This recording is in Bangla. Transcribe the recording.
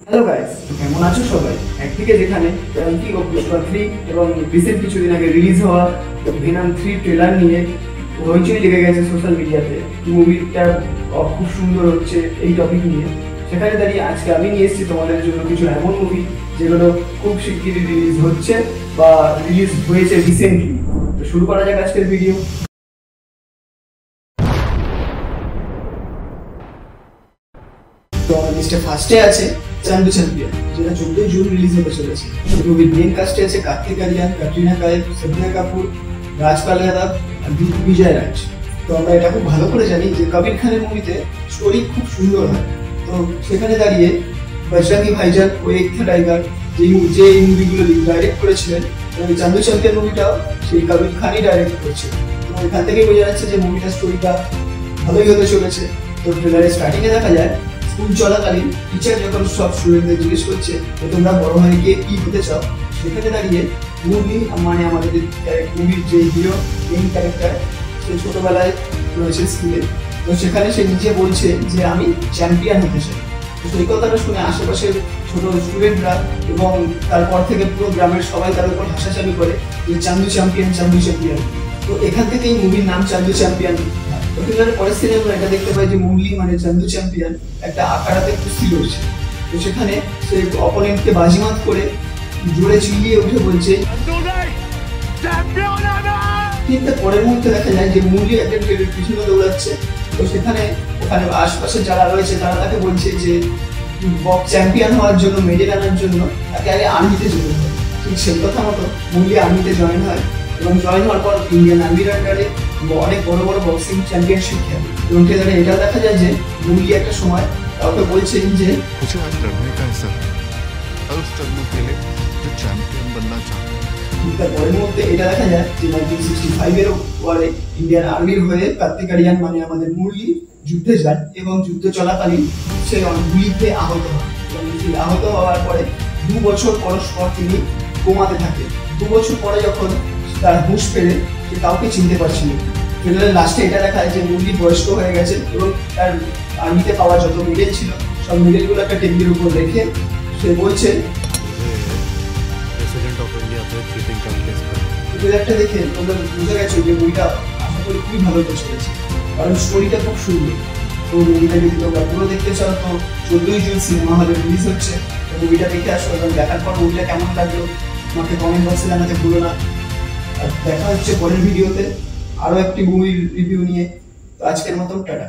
হ্যালো গাইস, কেমন আছো সবাই? একদিকে যেখানে কি পুষ্পা 3 এবং রিসেন্ট কিছুদিন আগে রিলিজ হওয়া ভেনম 3 ট্রেলার নিয়ে হইচই লেগে গেছে সোশ্যাল মিডিয়াতে, মুভিটা খুব সুন্দর হচ্ছে এই টপিক নিয়ে। সেখানে দাঁড়িয়ে আজকে আমি নিয়ে এসেছি তোমাদের জন্য কিছু এমন মুভি যেগুলো খুব শিগগিরই রিলিজ হচ্ছে বা রিলিজ হয়েছে রিসেন্টলি। তো শুরু করা যাক আজকের ভিডিও। তো আমার লিস্টে ফার্স্টে আছে চান্দু চ্যাম্পিয়ন, যেটা 14 জুন রিলিজ হতে চলেছে। মুভির মেন কাস্টে আছে কার্তিক আরিয়ান, ক্যাটরিনা কাইফ, সাবিনা কাপুর, রাজপাল যাদব আর বিজয় রাজ। তো আমরা এটা খুব ভালো করে জানি যে কবির খানের মুভিতে স্টোরি খুব সুন্দর হয়। তো সেখানে দাঁড়িয়ে বজরঙ্গি ভাইজান ও এক থা টাইগার যে মুভিগুলো ডাইরেক্ট করেছিলেন, ওই চান্দু চ্যাম্পিয়ন মুভিটাও সেই কবির খানই ডাইরেক্ট করেছে। তো এখান থেকেই বোঝা যাচ্ছে যে মুভিটার স্টোরিটা ভালোই হতে চলেছে। তো ট্রেলারের স্টার্টিংয়ে দেখা যায় স্কুল চলাকালীন টিচার যখন সব স্টুডেন্টদের জিজ্ঞেস করছে যে তোমরা বড় হয়ে গিয়ে কি হতে চাও, সেখানে দাঁড়িয়ে মুভি মানে আমাদের মুভির যে হিরো মেইন ক্যারেক্টার, সে ছোটবেলায় রয়েছে স্কুলে। তো সেখানে সে নিজে বলছে যে আমি চ্যাম্পিয়ন হতে চাই। তো সেই কথাটা শুনে আশেপাশের ছোট স্টুডেন্টরা এবং তারপর থেকে পুরো গ্রামের সবাই তার উপর হাসাহাসি করে যে চান্দু চ্যাম্পিয়ন, চান্দু চ্যাম্পিয়ন। তো এখান থেকেই মুভির নাম চান্দু চ্যাম্পিয়ন। পরের সিনে আমরা এটা দেখতে পাই যে মুরলি মানে চান্দু চ্যাম্পিয়ন একটা আকারাতে কুস্তি লড়ছে। তো সেখানে সে অপোনেন্টকে বাজিমাত করে জোরে চিল্লিয়ে উঠে বলছে, ঠিক তার পরের মুহূর্তে দেখা যায় যে মুরলি একটা ট্রেনের পিছনে দৌড়াচ্ছে। তো সেখানে ওখানে আশপাশে যারা রয়েছে তারা তাকে বলছে যে চ্যাম্পিয়ন হওয়ার জন্য, মেডেল আনার জন্য তাকে আগে আর্মিতে যেতে হবে। ঠিক সেই কথা মতো মুরলি আর্মিতে জয়েন হয় এবং জয়েন হওয়ার পর ইন্ডিয়ান আর্মির আন্ডারে অনেক বড় বড় বক্সিং চ্যাম্পিয়নশিপ খেলে। এবং ট্রেলারে এটা দেখা যায় যে মুরলি একটা সময় কাউকে বলছে যে পরের মুহূর্তে এটা দেখা যায় যে 1965 ওয়ারে ইন্ডিয়ান আর্মির হয়ে কার্তিক আরিয়ান মানে আমাদের মুরলি যুদ্ধে যান এবং যুদ্ধ চলাকালীন সে গুলিতে আহত হয়। আহত হওয়ার পরে 2 বছর পরস্পর তিনি কোমাতে থাকে। 2 বছর পরে যখন তার হুঁশ ফেরে, সে কাউকে চিনতে পারছিল। ট্রেলারের লাস্টে এটা দেখায় যে মুরলি বয়স্ক হয়ে গেছে এবং তার আর্মিতে পাওয়া যত মেডেল ছিল সব মেডেলগুলো একটা টেবিলের উপর রেখে সে বলছে, ট্রেলারটা দেখে তোমরা বুঝে গেছো যে মুভিটা আশা করি খুবই ভালো হতে চলেছে, কারণ স্টোরিটা খুব সুন্দর। তো মুভিটা যদি তোমরা পুরো দেখতে চাও তো 14 জুন সিনেমা হলে রিলিজ হচ্ছে। তো মুভিটা দেখে আসো এবং দেখার পর মুভিটা কেমন লাগলো আমাকে কমেন্ট বক্সে জানাতে ভুলো না। আর দেখা হচ্ছে পরের ভিডিওতে আরো একটি মুভির রিভিউ নিয়ে। তো আজকের মতন টাটা।